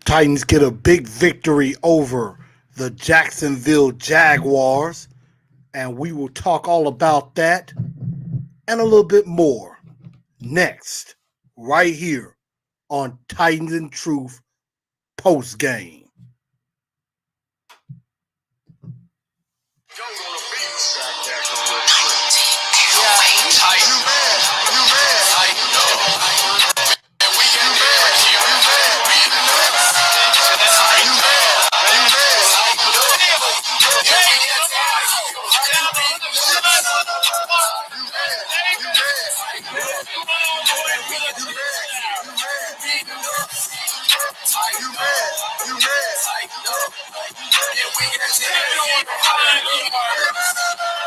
Titans get a big victory over the Jacksonville Jaguars, and we will talk all about that and a little bit more next, right here on Titans and Truth post-game.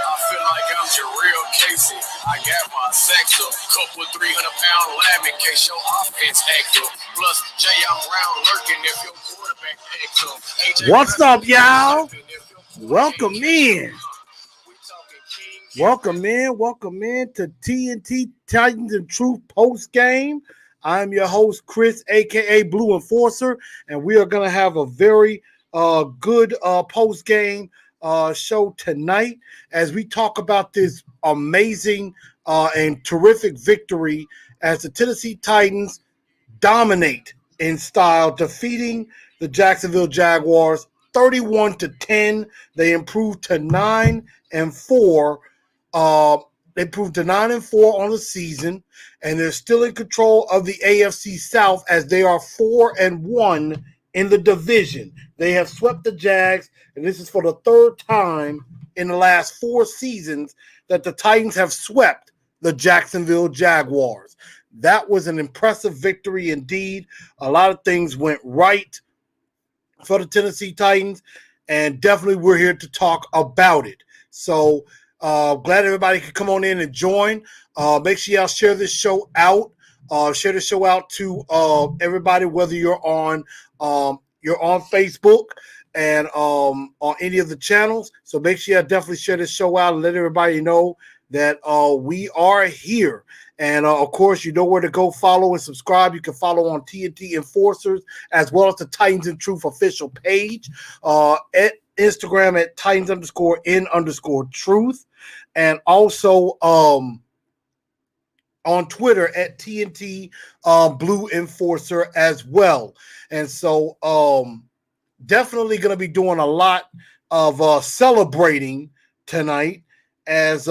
I feel like I'm Jarrell Casey. I got my sector. Couple 300-pound lamb in case your offense active. Plus, J.M. Brown lurking if your quarterback active. What's up, y'all? Welcome in. Welcome in to TNT Titans and Truth post game. I'm your host, Chris, aka Blue Enforcer, and we are going to have a very good post game show tonight as we talk about this amazing and terrific victory as the Tennessee Titans dominate in style, defeating the Jacksonville Jaguars 31-10. They improved to 9-4. They improved to 9-4 on the season, and they're still in control of the AFC South as they are 4-1 in the division. They have swept the Jags, and this is for the third time in the last 4 seasons that the Titans have swept the Jacksonville Jaguars. That was an impressive victory indeed. A lot of things went right for the Tennessee Titans, and definitely we're here to talk about it. So glad everybody could come on in and join. Make sure y'all share this show out. Share the show out to everybody, whether you're on Facebook and on any of the channels. So make sure you definitely share this show out and let everybody know that we are here. And, of course, you know where to go follow and subscribe. You can follow on TNT Enforcers as well as the Titans and Truth official page at Instagram at Titans_in_truth. And also on Twitter at TNT Blue Enforcer as well. And so definitely going to be doing a lot of celebrating tonight as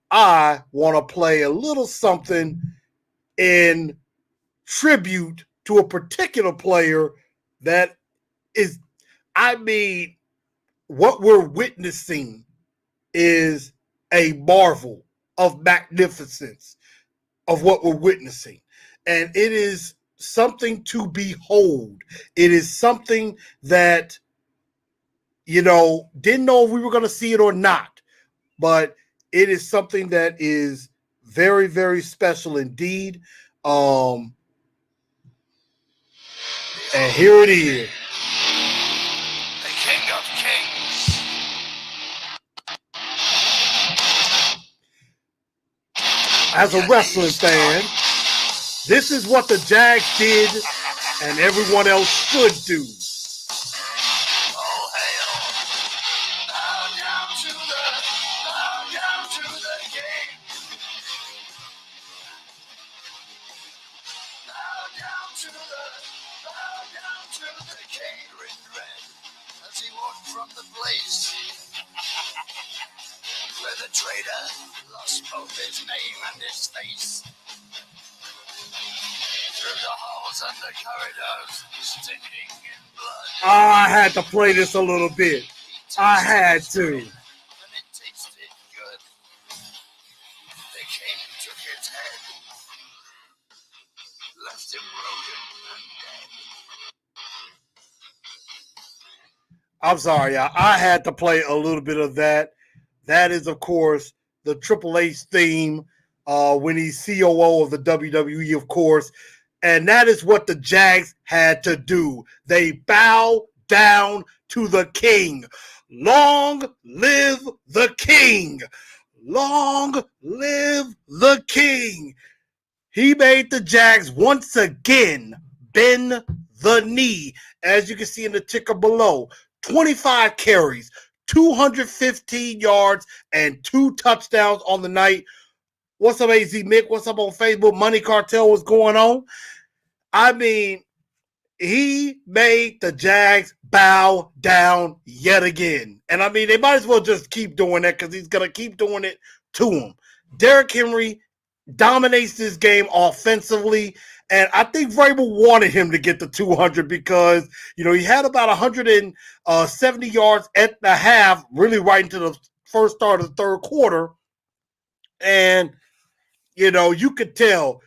I want to play a little something in tribute to a particular player that is, what we're witnessing is a marvel of magnificence of what we're witnessing. And it is something to behold. It is something that, didn't know if we were going to see it or not, but it is something that is very, very special indeed. And here it is. The King of Kings. As a wrestling fan, this is what the Jags did and everyone else should do. All hail. Bow down to the King. Bow down to the King. Written red as he walked from the place where the traitor lost both his name and his face. Through the halls and the corridors, stinking in blood. I had to play this a little bit. I had to. And it tasted good. The king took his head, left him broken and dead. I'm sorry, y'all. I had to play a little bit of that. That is, of course, the Triple H theme when he's COO of the WWE, of course. And that is what the Jags had to do. They bow down to the king. Long live the king. Long live the king. He made the Jags once again bend the knee. As you can see in the ticker below, 25 carries, 215 yards, and 2 touchdowns on the night. What's up, AZ Mick? What's up on Facebook? Money Cartel, what's going on? I mean, he made the Jags bow down yet again. And I mean, they might as well just keep doing that because he's going to keep doing it to him. Derrick Henry dominates this game offensively. And I think Vrabel wanted him to get the 200 because, he had about 170 yards at the half, really right into the first start of the third quarter. And, you could tell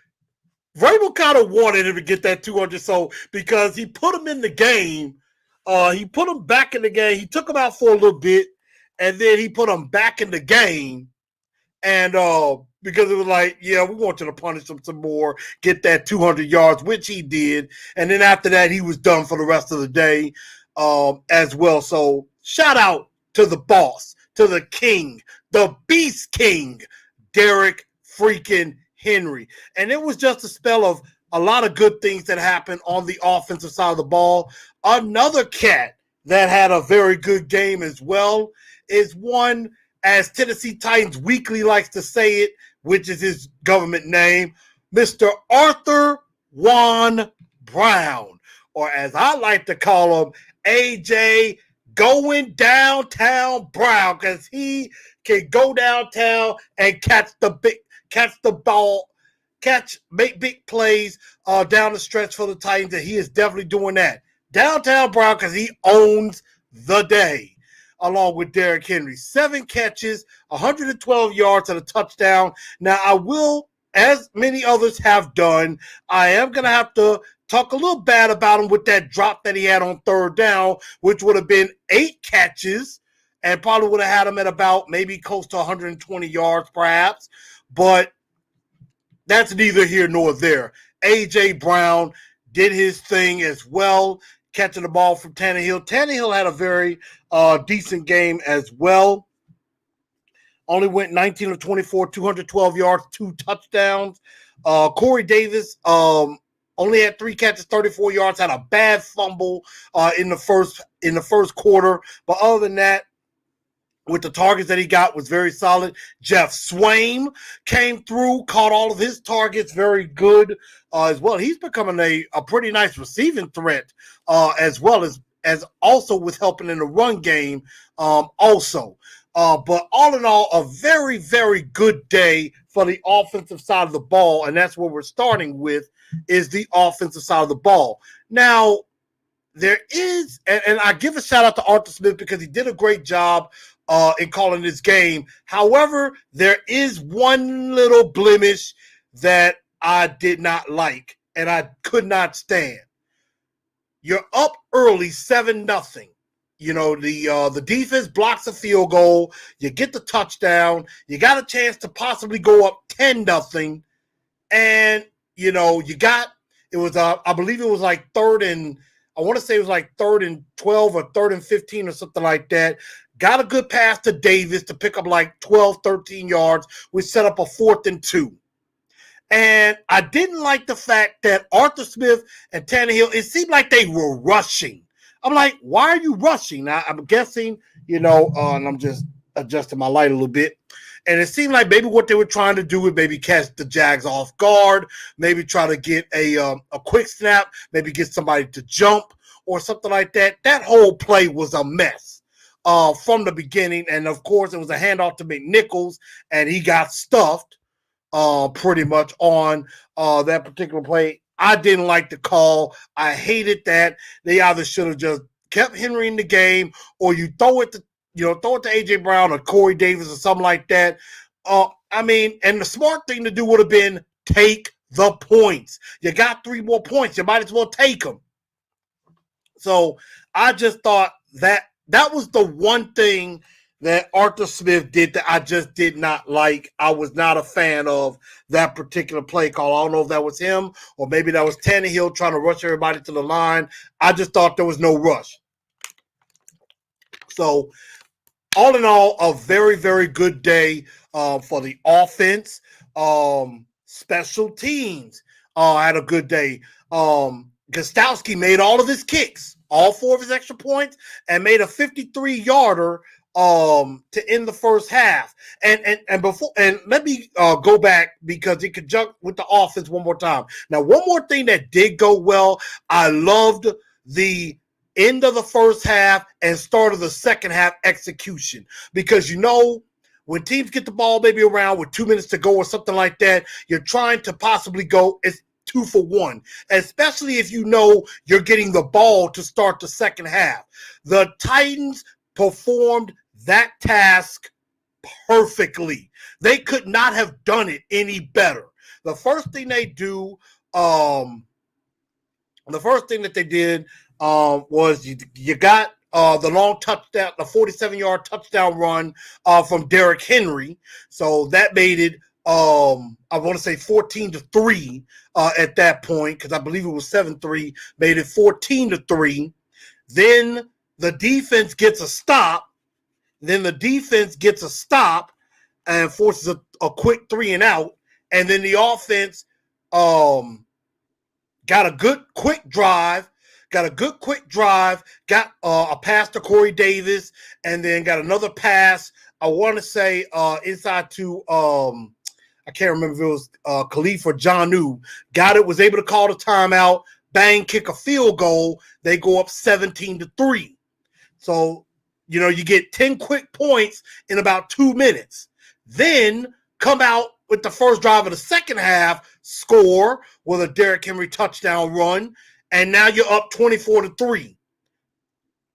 Vrabel kind of wanted him to get that 200, so because he put him in the game, he put him back in the game. He took him out for a little bit, and then he put him back in the game, and because it was like, yeah, we want you to punish him some more, get that 200 yards, which he did, and then after that, he was done for the rest of the day as well. So shout out to the boss, to the king, the Beast King, Derrick freaking Henry. And it was just a spell of a lot of good things that happened on the offensive side of the ball. Another cat that had a very good game as well is one, as Tennessee Titans Weekly likes to say it, which is his government name, Mr. Arthur Juan Brown, or as I like to call him, AJ Going Downtown Brown, because he can go downtown and catch the ball, make big plays down the stretch for the Titans, and he is definitely doing that. Downtown Brown, because he owns the day, along with Derrick Henry. 7 catches, 112 yards and a touchdown. Now, I will, as many others have done, I am going to have to talk a little bad about him with that drop that he had on third down, which would have been 8 catches, and probably would have had him at about maybe close to 120 yards perhaps. But that's neither here nor there. A.J. Brown did his thing as well, catching the ball from Tannehill. Tannehill had a very decent game as well. Only went 19 of 24, 212 yards, 2 touchdowns. Corey Davis only had 3 catches, 34 yards, had a bad fumble in the first quarter. But other than that, with the targets that he got, was very solid. Jeff Swaim came through, caught all of his targets, very good as well. He's becoming a pretty nice receiving threat as well as also with helping in the run game also. But all in all, a very, very good day for the offensive side of the ball, and that's what we're starting with, is the offensive side of the ball. Now, there is, and I give a shout out to Arthur Smith because he did a great job in calling this game. However, there is one little blemish that I did not like and I could not stand. You're up early 7-0. The defense blocks a field goal. You get the touchdown. You got a chance to possibly go up 10-0. And, it was, I believe it was like third and 12 or third and 15 or something like that. Got a good pass to Davis to pick up like 12, 13 yards, which set up a 4th and 2. And I didn't like the fact that Arthur Smith and Tannehill, it seemed like they were rushing. I'm like, why are you rushing? Now, I'm guessing, and I'm just adjusting my light a little bit. And it seemed like maybe what they were trying to do was maybe catch the Jags off guard, maybe try to get a quick snap, maybe get somebody to jump or something like that. That whole play was a mess from the beginning. And, of course, it was a handoff to McNichols, and he got stuffed pretty much on that particular play. I didn't like the call. I hated that. They either should have just kept Henry in the game, or you throw it to AJ Brown or Corey Davis or something like that. And the smart thing to do would have been take the points. You got 3 more points. You might as well take them. So I just thought that was the one thing that Arthur Smith did that I just did not like. I was not a fan of that particular play call. I don't know if that was him or maybe that was Tannehill trying to rush everybody to the line. I just thought there was no rush. So all in all, a very, very good day for the offense. Special teams had a good day. Gostowski made all of his kicks, all 4 of his extra points, and made a 53-yarder to end the first half. And before, and let me go back because it could jump with the offense one more time. Now, one more thing that did go well, I loved the end of the first half and start of the second half execution, because when teams get the ball maybe around with 2 minutes to go or something like that, you're trying to possibly go as 2 for 1, especially if you know you're getting the ball to start the second half. The Titans performed that task perfectly. They could not have done it any better. The first thing they do, the first thing that they did was you got the long touchdown, the 47-yard touchdown run from Derrick Henry. So that made it, I want to say 14-3 at that point, because I believe it was 7-3, made it 14-3. Then the defense gets a stop. And forces a quick 3 and out. And then the offense got a good quick drive, got a pass to Corey Davis, and then got another pass, I want to say inside to, I can't remember if it was Khalif or Jonnu. Got it, was able to call the timeout, bang, kick a field goal. They go up 17-3. So, you get 10 quick points in about 2 minutes. Then come out with the first drive of the second half, score with a Derrick Henry touchdown run, and now you're up 24-3.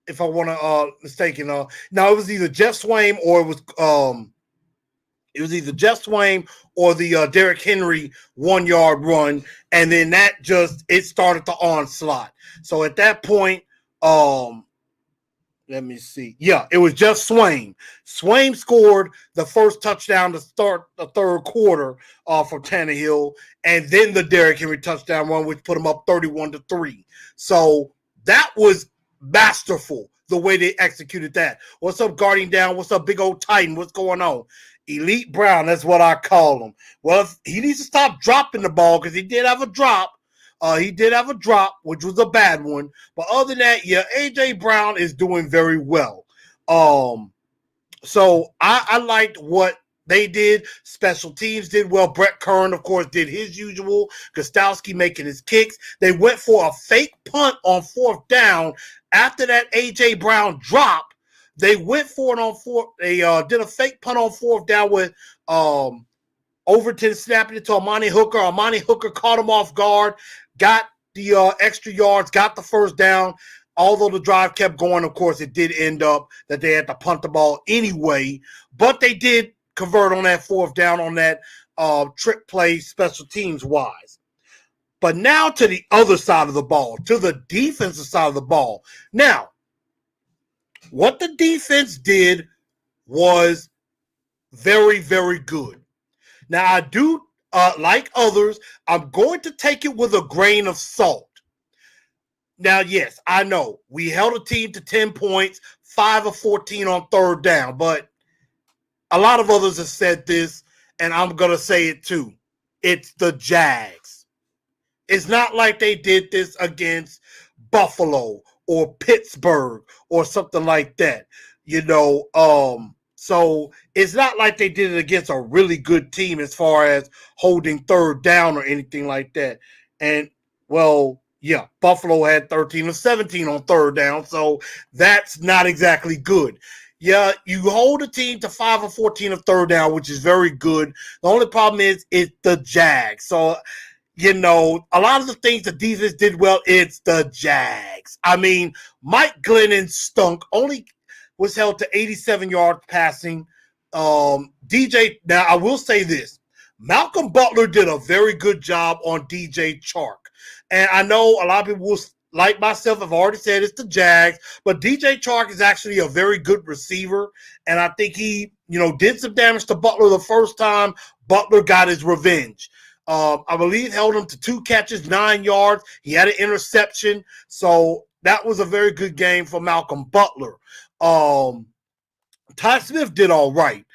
If I want to mistaken, now it was either Jeff Swaim or the Derrick Henry 1-yard run, and then it started the onslaught. So at that point, let me see. Yeah, it was just Swaim. Swaim scored the first touchdown to start the third quarter for Tannehill, and then the Derrick Henry touchdown run, which put him up 31-3. So that was masterful, the way they executed that. What's up, Guardian Down? What's up, Big Old Titan? What's going on? Elite Brown, that's what I call him. Well, he needs to stop dropping the ball, because he did have a drop. Which was a bad one. But other than that, yeah, A.J. Brown is doing very well. So I liked what they did. Special teams did well. Brett Kern, of course, did his usual. Gostowski making his kicks. They went for a fake punt on 4th down. After that A.J. Brown drop, they went for it on 4th. They did a fake punt on 4th down with Overton snapping it to Amani Hooker. Amani Hooker caught him off guard, got the extra yards, got the first down. Although the drive kept going, of course, it did end up that they had to punt the ball anyway. But they did convert on that 4th down on that trick play special teams wise. But now to the other side of the ball, to the defensive side of the ball. Now, what the defense did was very, very good. Now, I do, like others, I'm going to take it with a grain of salt. Now, yes, I know we held a team to 10 points, 5 of 14 on 3rd down, but a lot of others have said this, and I'm going to say it too. It's the Jags. It's not like they did this against Buffalo or Pittsburgh or something like that. So it's not like they did it against a really good team as far as holding 3rd down or anything like that. And, well, yeah, Buffalo had 13 of 17 on 3rd down, so that's not exactly good. Yeah, you hold a team to 5 of 14 of 3rd down, which is very good. The only problem is it's the Jags. So, a lot of the things the defense did well, it's the Jags. I mean, Mike Glennon stunk, only was held to 87 yards passing. DJ, now I will say this. Malcolm Butler did a very good job on DJ Chark. And I know a lot of people will, like myself, have already said it's the Jags, but DJ Chark is actually a very good receiver. And I think he, did some damage to Butler the first time. Butler got his revenge. I believe held him to 2 catches, 9 yards. He had an interception. So that was a very good game for Malcolm Butler. Ty Smith did all right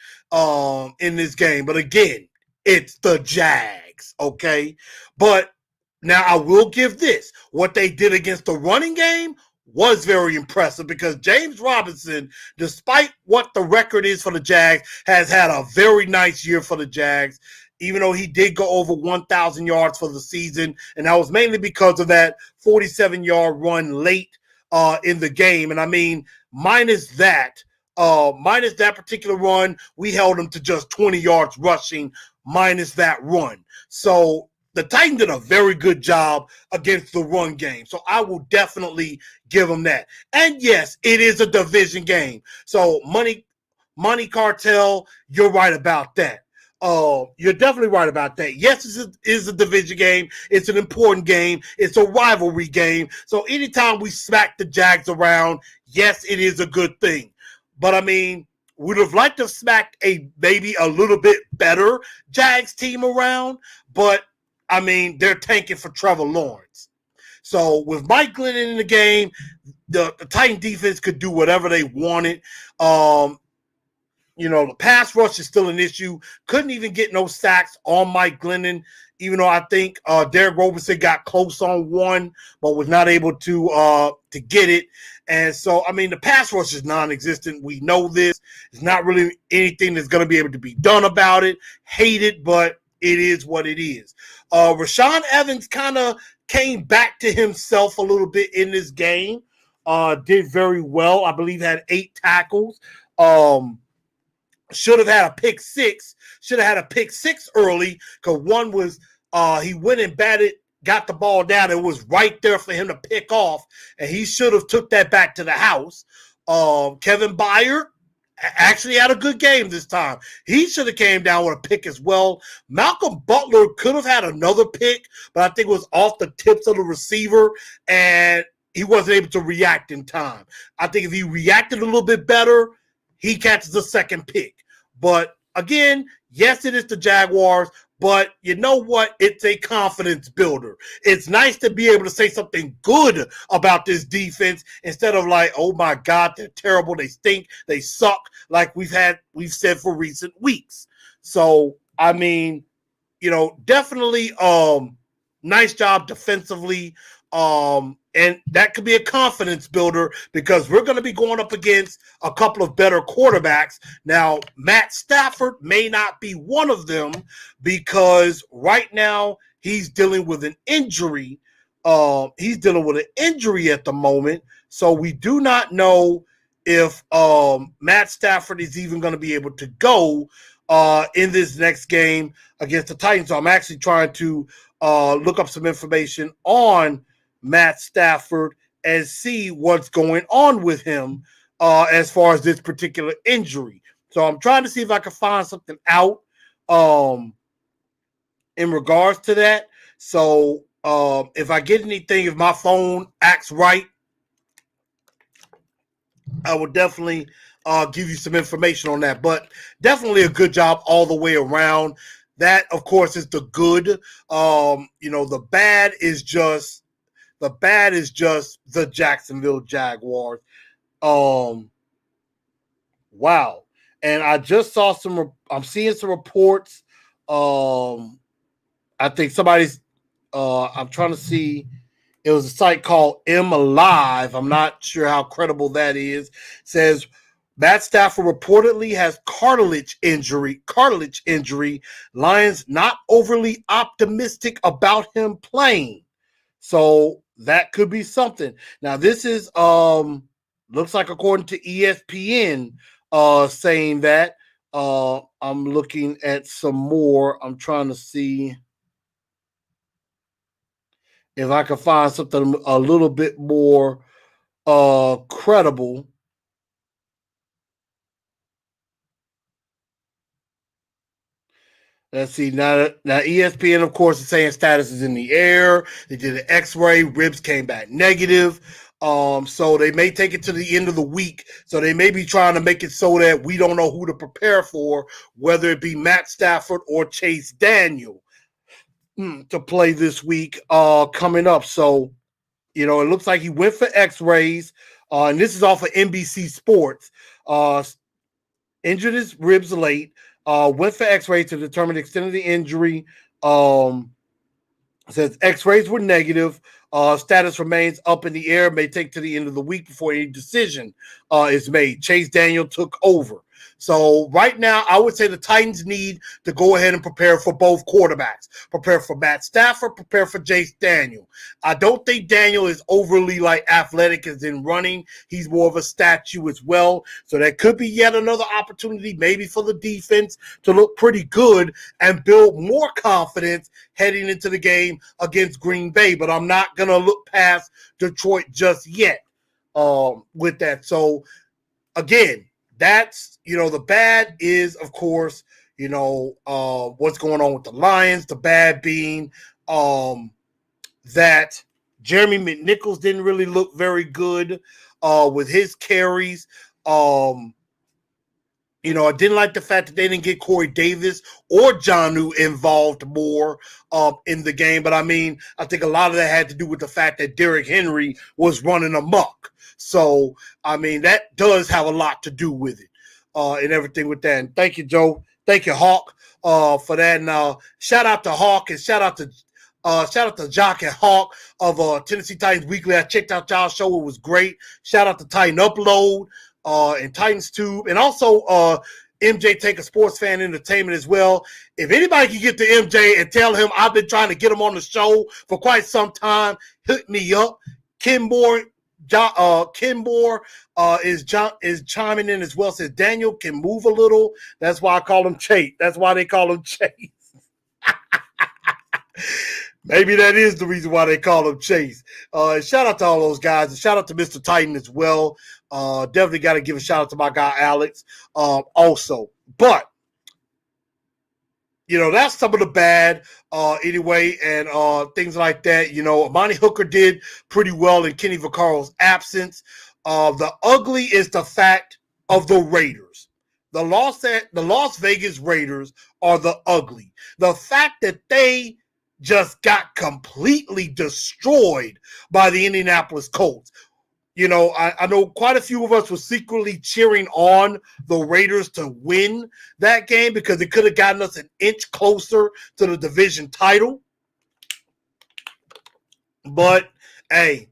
in this game. But again, it's the Jags, okay? But Now, I will give this. What they did against the running game was very impressive because James Robinson, despite what the record is for the Jags, has had a very nice year for the Jags, even though he did go over 1,000 yards for the season. And that was mainly because of that 47-yard run late in the game. And I mean, minus that particular run, we held him to just 20 yards rushing, minus that run. So the Titans did a very good job against the run game. So I will definitely give them that. And yes, it is a division game. So money cartel, you're right about that. You're definitely right about that. Yes, it is a division game. It's an important game. It's a rivalry game. So anytime we smack the Jags around, yes, it is a good thing. But I mean, would have liked to have smacked maybe a little bit better Jags team around, but I mean, they're tanking for Trevor Lawrence. So with Mike Glennon in the game, the Titan defense could do whatever they wanted. The pass rush is still an issue. Couldn't even get no sacks on Mike Glennon, even though I think Derek Roberson got close on one, but was not able to get it. And so, I mean, the pass rush is non-existent. We know this. It's not really anything that's going to be able to be done about it. Hate it, but it is what it is. Rashaan Evans kind of came back to himself a little bit in this game. Did very well. I believe had 8 tackles. Should have had a pick six. Should have had a pick 6 early because one was he went and batted, got the ball down. It was right there for him to pick off, and he should have took that back to the house. Kevin Byard actually had a good game this time. He should have came down with a pick as well. Malcolm Butler could have had another pick, but I think it was off the tips of the receiver, and he wasn't able to react in time. I think if he reacted a little bit better, he catches a second pick. But again, yes, it is the Jaguars, but you know what? It's a confidence builder. It's nice to be able to say something good about this defense instead of like, oh my God, they're terrible, they stink, they suck, like we've said for recent weeks. So, I mean, definitely nice job defensively. And that could be a confidence builder because we're going to be going up against a couple of better quarterbacks. Now, Matt Stafford may not be one of them because right now he's dealing with an injury. He's dealing with an injury at the moment. So we do not know if Matt Stafford is even going to be able to go in this next game against the Titans. So I'm actually trying to look up some information on Matt Stafford and see what's going on with him as far as this particular injury. So I'm trying to see if I can find something out in regards to that. So if I get anything, if my phone acts right, I will definitely give you some information on that. But definitely a good job all the way around. That, of course, is the good. The bad is just the Jacksonville Jaguars. Wow. And I just saw I'm seeing some reports. I think somebody's, I'm trying to see, it was a site called M Alive. I'm not sure how credible that is. It says Matt Stafford reportedly has cartilage injury. Lions not overly optimistic about him playing. So that could be something. Now, this is looks like according to ESPN saying that. I'm looking at some more. I'm trying to see if I can find something a little bit more credible. Let's see. Now ESPN, of course, is saying status is in the air. They did an X-ray. Ribs came back negative. So they may take it to the end of the week. So they may be trying to make it so that we don't know who to prepare for, whether it be Matt Stafford or Chase Daniel to play this week coming up. So, it looks like he went for X-rays. And this is off of NBC Sports. Injured his ribs late. Went for X-rays to determine the extent of the injury. says X-rays were negative. Status remains up in the air. May take to the end of the week before any decision is made. Chase Daniel took over. So right now, I would say the Titans need to go ahead and prepare for both quarterbacks. Prepare for Matt Stafford, prepare for Chase Daniel. I don't think Daniel is overly athletic as in running. He's more of a statue as well. So that could be yet another opportunity maybe for the defense to look pretty good and build more confidence heading into the game against Green Bay. But I'm not going to look past Detroit just yet with that. So again, that's, the bad is, of course, what's going on with the Lions. The bad being that Jeremy McNichols didn't really look very good with his carries. I didn't like the fact that they didn't get Corey Davis or Jonnu involved more in the game. But, I think a lot of that had to do with the fact that Derrick Henry was running amok. So, that does have a lot to do with it and everything with that. And thank you, Joe. Thank you, Hawk, for that. And shout out to Hawk and shout out to Jock and Hawk of Tennessee Titans Weekly. I checked out y'all's show. It was great. Shout out to Titan Upload and Titans Tube. And also MJ Take a Sports Fan Entertainment as well. If anybody can get to MJ and tell him I've been trying to get him on the show for quite some time, hit me up. Kenmore is chiming in as well. Says Daniel can move a little. That's why I call him Chase. That's why they call him Chase. Maybe that is the reason why they call him Chase. Shout out to all those guys. And shout out to Mr. Titan as well. Definitely got to give a shout out to my guy Alex also. But that's some of the bad anyway, and things like that. Amani Hooker did pretty well in Kenny Vaccaro's absence. The ugly is the fact of the Raiders. The Las Vegas Raiders are the ugly. The fact that they just got completely destroyed by the Indianapolis Colts. I know quite a few of us were secretly cheering on the Raiders to win that game because it could have gotten us an inch closer to the division title. But, hey,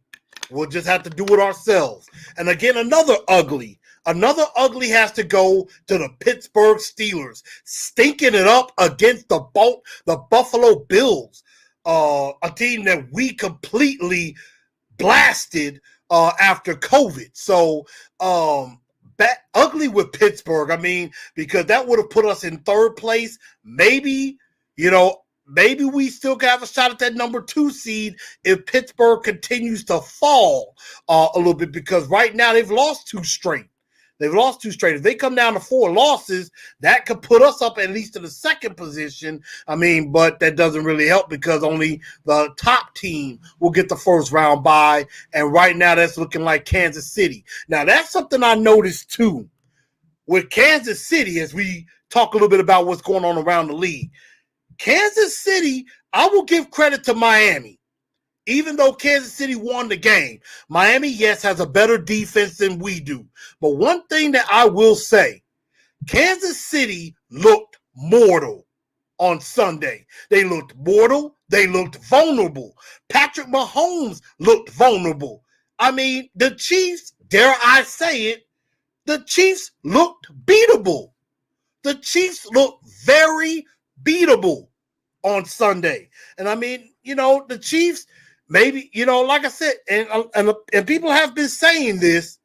we'll just have to do it ourselves. And again, another ugly has to go to the Pittsburgh Steelers, stinking it up against the Buffalo Bills, a team that we completely blasted after COVID. So ugly with Pittsburgh. Because that would have put us in third place. Maybe we still can have a shot at that number 2 seed if Pittsburgh continues to fall a little bit, because right now they've lost 2 straight. If they come down to 4 losses, that could put us up at least to the second position. But that doesn't really help because only the top team will get the first round bye. And right now that's looking like Kansas City. Now that's something I noticed too with Kansas City as we talk a little bit about what's going on around the league. Kansas City, I will give credit to Miami. Even though Kansas City won the game, Miami, yes, has a better defense than we do. But one thing that I will say, Kansas City looked mortal on Sunday. They looked mortal. They looked vulnerable. Patrick Mahomes looked vulnerable. The Chiefs, dare I say it, the Chiefs looked beatable. The Chiefs looked very beatable on Sunday. And the Chiefs, maybe, like I said, and people have been saying this,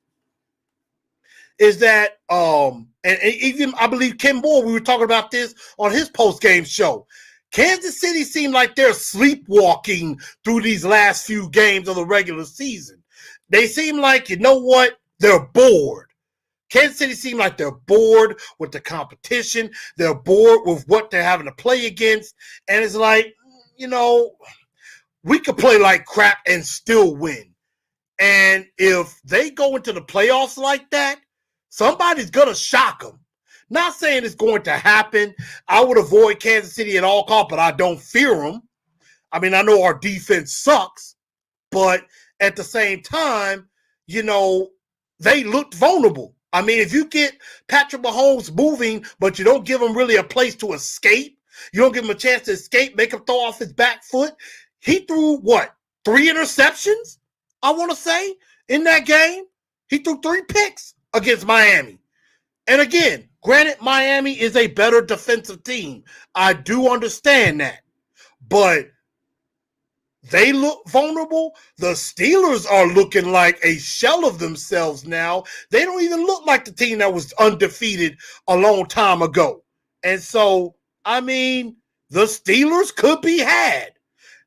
is that, and even I believe Ken Moore, we were talking about this on his post-game show. Kansas City seemed like they're sleepwalking through these last few games of the regular season. They seem like, they're bored. Kansas City seemed like they're bored with the competition. They're bored with what they're having to play against. And it's like, we could play like crap and still win. And if they go into the playoffs like that, somebody's going to shock them. Not saying it's going to happen. I would avoid Kansas City at all costs, but I don't fear them. I know our defense sucks, but at the same time, they looked vulnerable. If you get Patrick Mahomes moving, but you don't give him really a place to escape, you don't give him a chance to escape, make him throw off his back foot, he threw what? 3 interceptions, I want to say, in that game. He threw 3 picks against Miami. And again, granted, Miami is a better defensive team. I do understand that. But they look vulnerable. The Steelers are looking like a shell of themselves now. They don't even look like the team that was undefeated a long time ago. And so, I mean, the Steelers could be had.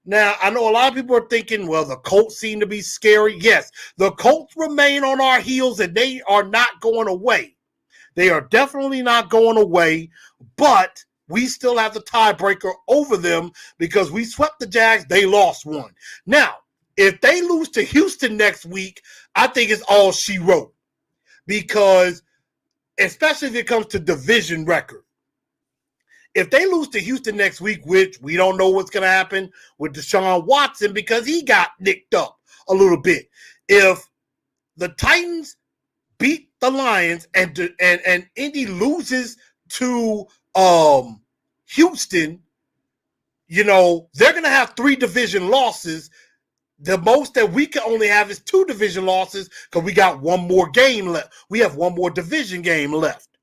Now, I know a lot of people are thinking, well, the Colts seem to be scary. Yes, the Colts remain on our heels, and they are not going away. They are definitely not going away, but we still have the tiebreaker over them because we swept the Jags. They lost one. Now, if they lose to Houston next week, I think it's all she wrote because especially if it comes to division record. If they lose to Houston next week, which we don't know what's going to happen with Deshaun Watson because he got nicked up a little bit. If the Titans beat the Lions and Indy loses to Houston, you know, they're going to have 3 division losses. The most that we can only have is 2 division losses because we got one more game left. We have one more division game left.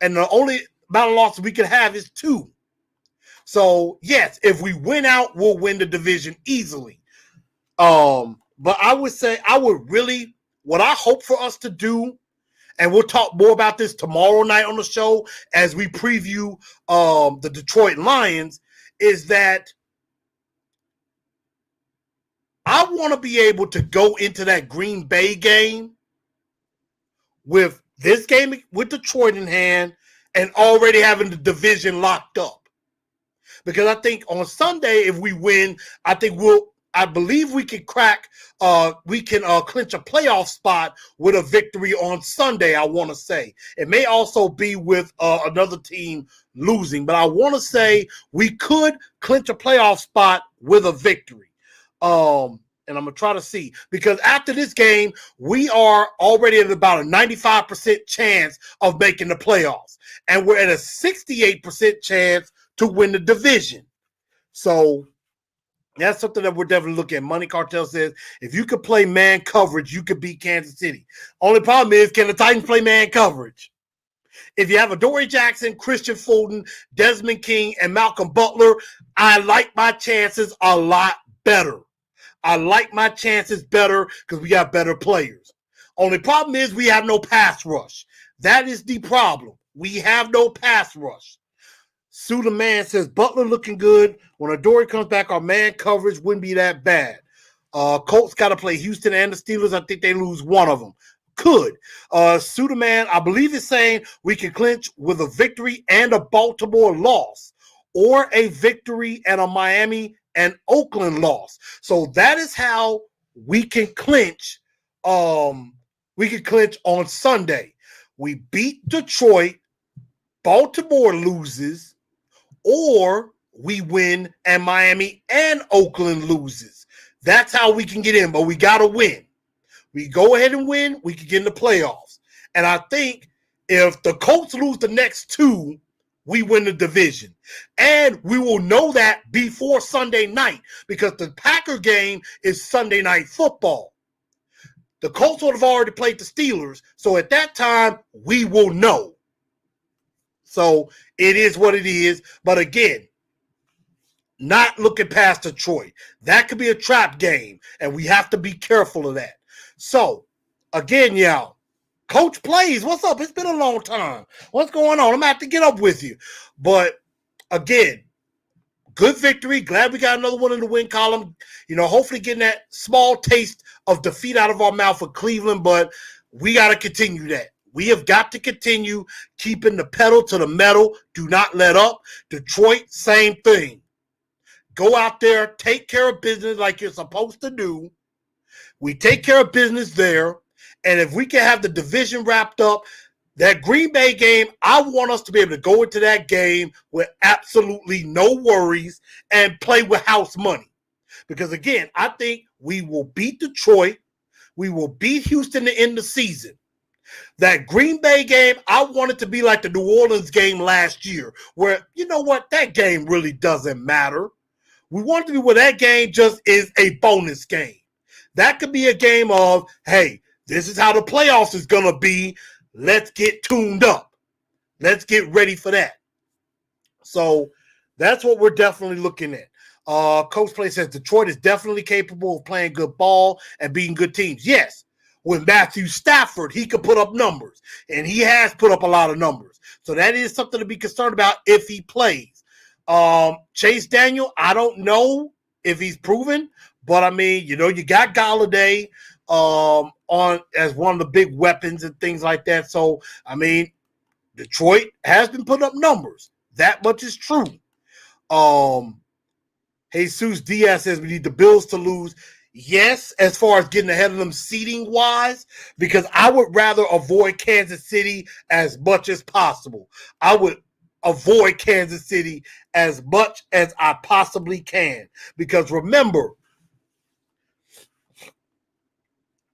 And the only amount of losses we can have is 2. So, yes, if we win out, we'll win the division easily. But I would say what I hope for us to do, and we'll talk more about this tomorrow night on the show as we preview the Detroit Lions, is that I want to be able to go into that Green Bay game with this game with Detroit in hand and already having the division locked up. Because I think on Sunday, if we win, I believe we can clinch a playoff spot with a victory on Sunday, I want to say. It may also be with another team losing, but I want to say we could clinch a playoff spot with a victory. And I'm going to try to see. Because after this game, we are already at about a 95% chance of making the playoffs. And we're at a 68% chance to win the division. So that's something that we're definitely looking at. Money Cartel says, if you could play man coverage, you could beat Kansas City. Only problem is, can the Titans play man coverage? If you have Adoree Jackson, Christian Fulton, Desmond King, and Malcolm Butler, I like my chances a lot better. I like my chances better because we got better players. Only problem is we have no pass rush. That is the problem. We have no pass rush. Suda Man says, Butler looking good. When Adoree comes back, our man coverage wouldn't be that bad. Colts got to play Houston and the Steelers. I think they lose one of them. Could. Suda Man, I believe is saying we can clinch with a victory and a Baltimore loss, or a victory and a Miami and Oakland loss. So that is how we can clinch. We can clinch on Sunday. We beat Detroit, Baltimore loses, or we win and Miami and Oakland loses. That's how we can get in, but we got to win. We go ahead and win, we can get in the playoffs. And I think if the Colts lose the next 2, we win the division. And we will know that before Sunday night because the Packer game is Sunday night football. The Colts would have already played the Steelers. So at that time, we will know. So it is what it is. But again, not looking past Detroit. That could be a trap game, and we have to be careful of that. So, again, y'all, Coach Plays, what's up? It's been a long time. What's going on? I'm going to have to get up with you. But, again, good victory. Glad we got another one in the win column. You know, hopefully getting that small taste of defeat out of our mouth for Cleveland, but we got to continue that. We have got to continue keeping the pedal to the metal. Do not let up. Detroit, same thing. Go out there, take care of business like you're supposed to do. We take care of business there. And if we can have the division wrapped up, that Green Bay game, I want us to be able to go into that game with absolutely no worries and play with house money. Because, again, I think we will beat Detroit. We will beat Houston to end the season. That Green Bay game, I want it to be like the New Orleans game last year where, you know what, that game really doesn't matter. We want it to be where that game just is a bonus game. That could be a game of, hey, this is how the playoffs is going to be. Let's get tuned up. Let's get ready for that. So that's what we're definitely looking at. Coach Play says Detroit is definitely capable of playing good ball and beating good teams. Yes, with Matthew Stafford, he could put up numbers, and he has put up a lot of numbers. So that is something to be concerned about if he plays. Chase Daniel, I don't know if he's proven, but I mean, you got Galladay on as one of the big weapons and things like that. So, I mean, Detroit has been putting up numbers. That much is true. Jesus Diaz says we need the Bills to lose. Yes, as far as getting ahead of them seeding wise, because I would rather avoid Kansas City as much as possible. I would avoid Kansas City as much as I possibly can. Because remember,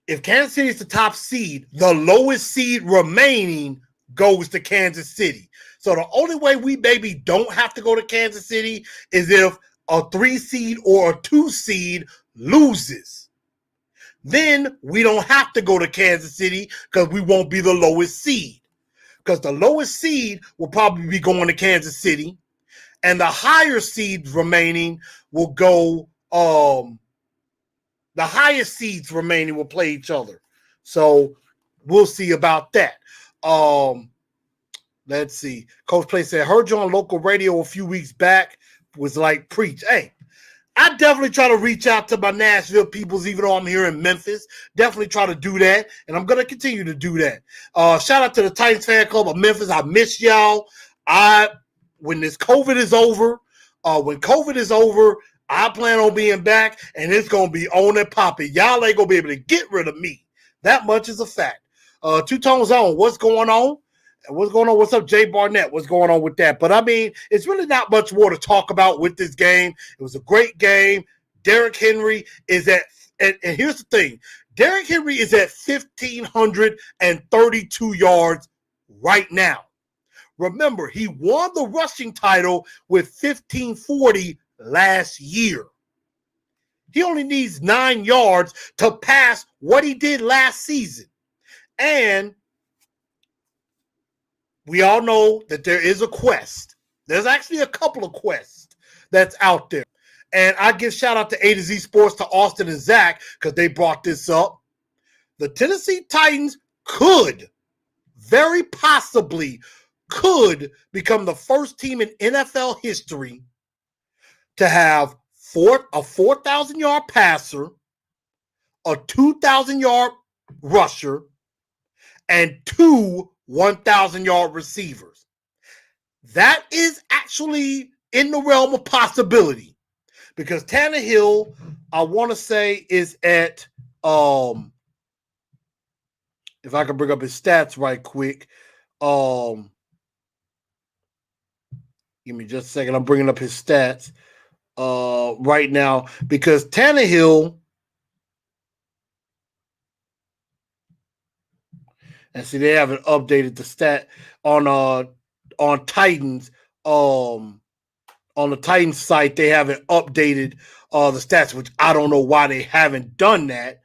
if Kansas City is the top seed, the lowest seed remaining goes to Kansas City. So the only way we maybe don't have to go to Kansas City is if a 3 seed or a 2 seed loses. Then we don't have to go to Kansas City because we won't be the lowest seed. Because the lowest seed will probably be going to Kansas City, and the higher seeds remaining will go. The highest seeds remaining will play each other. So we'll see about that. Let's see. Coach Play said, heard you on local radio a few weeks back. Was like, preach. Hey, I definitely try to reach out to my Nashville peoples, even though I'm here in Memphis. Definitely try to do that, and I'm going to continue to do that. Shout out to the Titans fan club of Memphis. I miss y'all. When this COVID is over, I plan on being back, and it's going to be on and popping. Y'all ain't going to be able to get rid of me. That much is a fact. Two Tones On, what's going on? What's going on? What's up, Jay Barnett? What's going on with that? But, I mean, it's really not much more to talk about with this game. It was a great game. Derrick Henry is at – and here's the thing. Derrick Henry is at 1,532 yards right now. Remember, he won the rushing title with 1,540 last year. He only needs 9 yards to pass what he did last season. And we all know that there is a quest. There's actually a couple of quests that's out there. And I give shout out to A to Z Sports, to Austin and Zach, because they brought this up. The Tennessee Titans very possibly become the first team in NFL history to have a 4,000-yard passer, a 2,000-yard rusher, and 2 1,000-yard receivers. That is actually in the realm of possibility, because Tannehill, I want to say, is at if I can bring up his stats right quick. Give me just a second. I'm bringing up his stats right now, because Tannehill, and see, they haven't updated the stat on Titans. On the Titans site, they haven't updated the stats, which I don't know why they haven't done that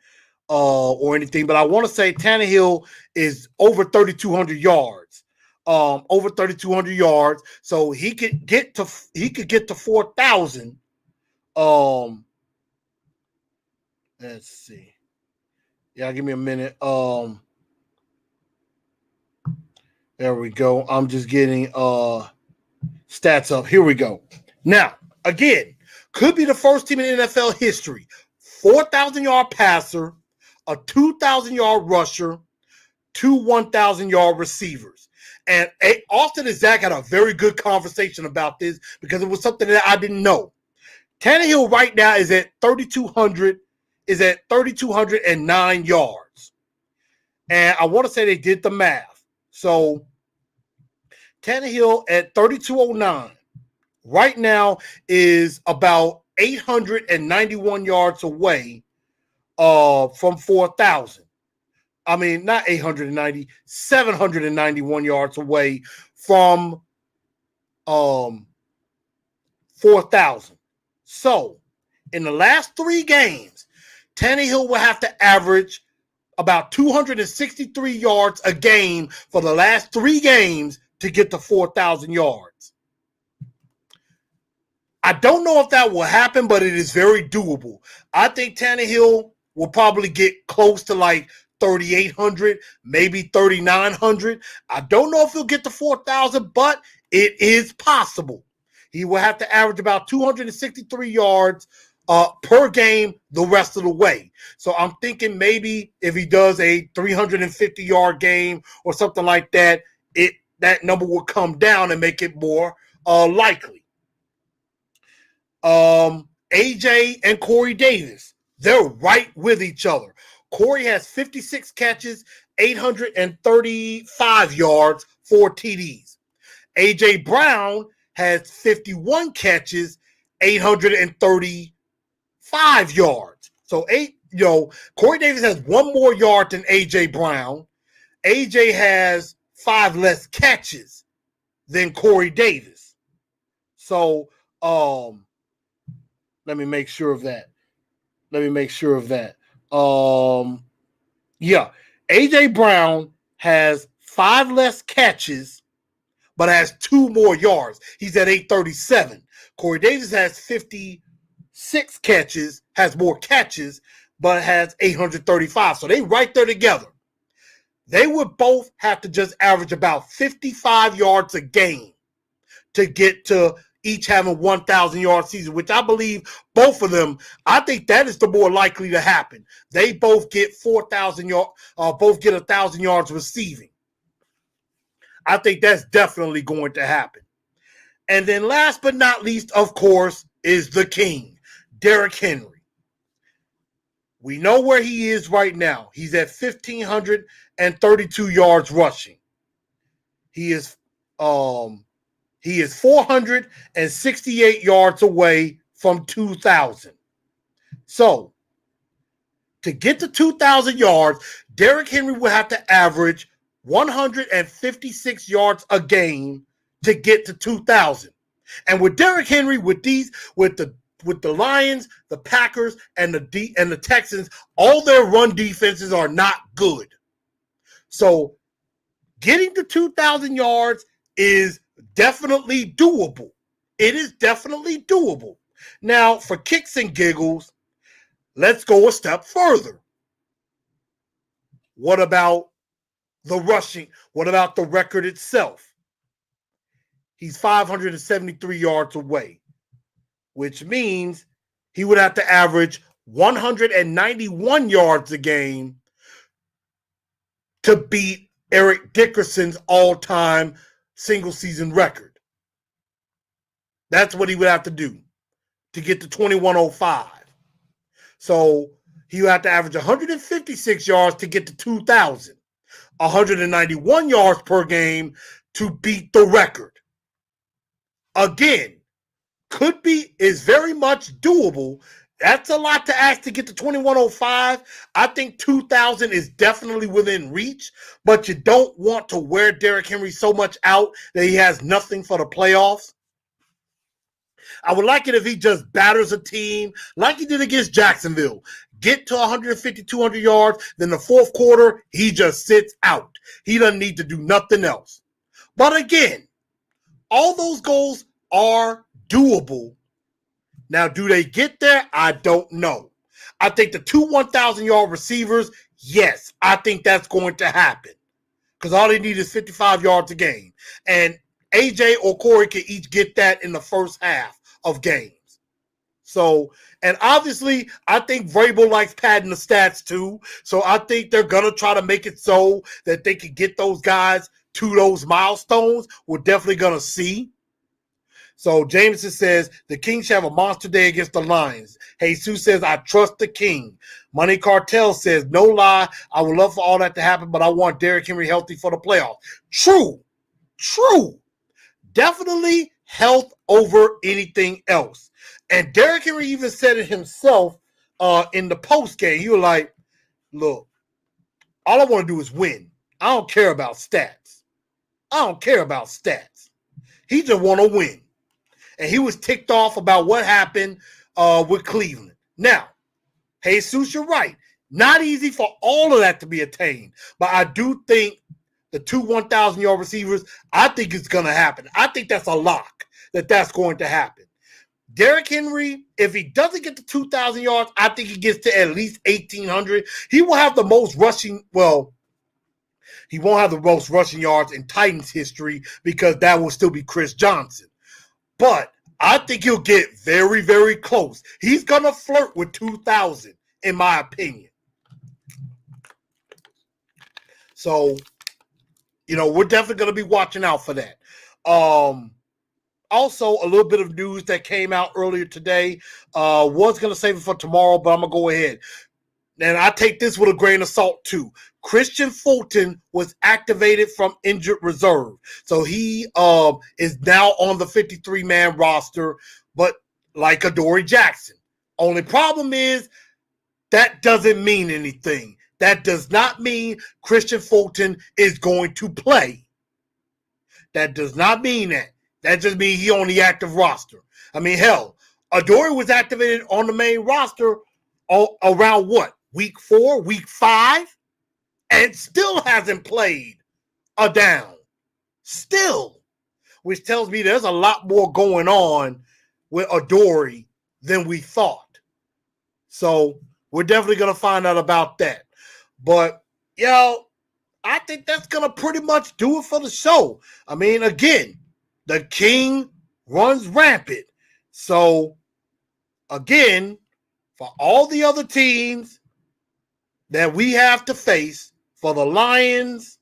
or anything. But I want to say Tannehill is over 3,200 yards. Over 3,200 yards, so he could get to 4,000. Let's see. Yeah, give me a minute. There we go. I'm just getting stats up. Here we go. Now, again, could be the first team in NFL history. 4,000-yard passer, a 2,000-yard rusher, 2 1,000-yard receivers. And Austin and Zach had a very good conversation about this, because it was something that I didn't know. Tannehill right now is at 3,209 yards. And I want to say they did the math. So Tannehill at 3,209 right now is about 891 yards away from 4,000. I mean, not 890, 791 yards away from 4,000. So, in the last 3 games, Tannehill will have to average about 263 yards a game for the last 3 games to get to 4,000 yards. I don't know if that will happen, but it is very doable. I think Tannehill will probably get close to like 3,800, maybe 3,900. I don't know if he'll get to 4,000, but it is possible. He will have to average about 263 yards per game the rest of the way. So I'm thinking maybe if he does a 350-yard game or something like that, that number will come down and make it more likely. AJ and Corey Davis, they're right with each other. Corey has 56 catches, 835 yards, 4 TDs. AJ Brown has 51 catches, 835 yards. So Corey Davis has 1 more yard than AJ Brown. AJ has 5 less catches than Corey Davis. So let me make sure of that. Yeah. AJ Brown has 5 less catches, but has 2 more yards. He's at 837. Corey Davis has 56 catches, has more catches, but has 835. So they right there together. They would both have to just average about 55 yards a game to get to each having 1,000-yard season, which I believe both of them, I think that is the more likely to happen. They both get 4,000 yards, both get 1,000 yards receiving. I think that's definitely going to happen. And then last but not least, of course, is the king, Derrick Henry. We know where he is right now. He's at 1,532 yards rushing. He is 468 yards away from 2,000. So, to get to 2,000 yards, Derrick Henry will have to average 156 yards a game to get to 2,000. And with Derrick Henry, with the Lions, the Packers, and the Texans, all their run defenses are not good. So, getting to 2,000 yards is definitely doable. It is definitely doable. Now, for kicks and giggles, let's go a step further. What about the rushing? What about the record itself? He's 573 yards away, which means he would have to average 191 yards a game to beat Eric Dickerson's all-time single-season record. That's what he would have to do to get to 2,105. So he would have to average 156 yards to get to 2,000. 191 yards per game to beat the record. Again, is very much doable. That's a lot to ask to get to 2,105. I think 2,000 is definitely within reach, but you don't want to wear Derrick Henry so much out that he has nothing for the playoffs. I would like it if he just batters a team like he did against Jacksonville. Get to 150, 200 yards, then the fourth quarter, he just sits out. He doesn't need to do nothing else. But again, all those goals are doable. Now, do they get there? I don't know. I think the 2 1,000-yard receivers, yes, I think that's going to happen. Because all they need is 55 yards a game. And AJ or Corey can each get that in the first half of games. So, and obviously, I think Vrabel likes padding the stats too. So I think they're going to try to make it so that they can get those guys to those milestones. We're definitely going to see. So Jameson says, the King shall have a monster day against the Lions. Jesus says, I trust the King. Money Cartel says, no lie, I would love for all that to happen, but I want Derrick Henry healthy for the playoffs. True. Definitely health over anything else. And Derrick Henry even said it himself in the post game. He was like, look, all I want to do is win. I don't care about stats. He just want to win. and he was ticked off about what happened with Cleveland. Now, Jesus, you're right. Not easy for all of that to be attained, but I do think the 2 1,000-yard receivers, I think it's going to happen. I think that's a lock that that's going to happen. Derrick Henry, if he doesn't get to 2,000 yards, I think he gets to at least 1,800. He will have the most rushing, well, he won't have the most rushing yards in Titans history because that will still be Chris Johnson. But I think he'll get very, very close. He's going to flirt with 2,000, in my opinion. So, we're definitely going to be watching out for that. Also, a little bit of news that came out earlier today. Was going to save it for tomorrow, but I'm going to go ahead. And I take this with a grain of salt, too. Christian Fulton was activated from injured reserve. So he is now on the 53-man roster, but like Adoree Jackson. Only problem is that doesn't mean anything. That does not mean Christian Fulton is going to play. That does not mean that. That just means he's on the active roster. I mean, hell, Adoree was activated on the main roster around what? Week 4, week 5? And still hasn't played a down. Still. Which tells me there's a lot more going on with Adoree than we thought. So we're definitely going to find out about that. But, I think that's going to pretty much do it for the show. I mean, again, the king runs rampant. So, again, for all the other teams that we have to face, for the Lions,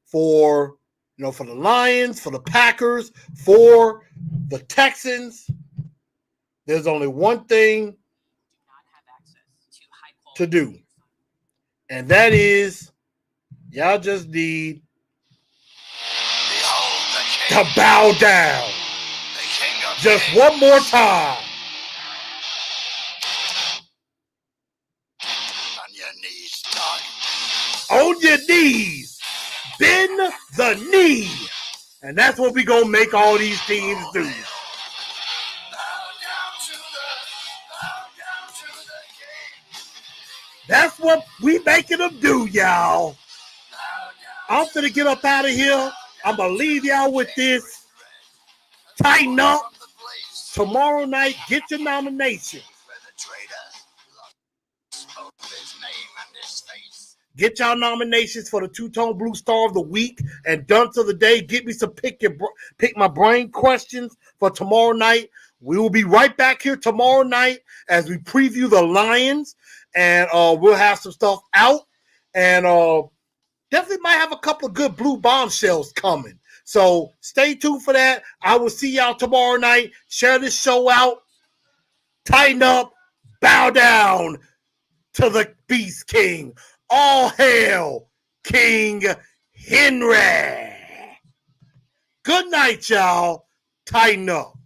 for the Lions, for the Packers, for the Texans, there's only one thing to do. And that is, y'all just need to bow down. Just one more time. On your knees, dog. On your knees. Bend the knee. And that's what we're going to make all these teams do. That's what we making them do, y'all. I'm finna get up out of here. I'm going to leave y'all with this. Tighten up. Tomorrow night, get your nomination. Get y'all nominations for the Two-Tone Blue Star of the Week and Dunce of the Day. Get me some pick my brain questions for tomorrow night. We will be right back here tomorrow night as we preview the Lions, and we'll have some stuff out, and definitely might have a couple of good blue bombshells coming. So stay tuned for that. I will see y'all tomorrow night. Share this show out. Tighten up. Bow down to the Beast King. All hail King Henry. Good night, y'all. Tighten up.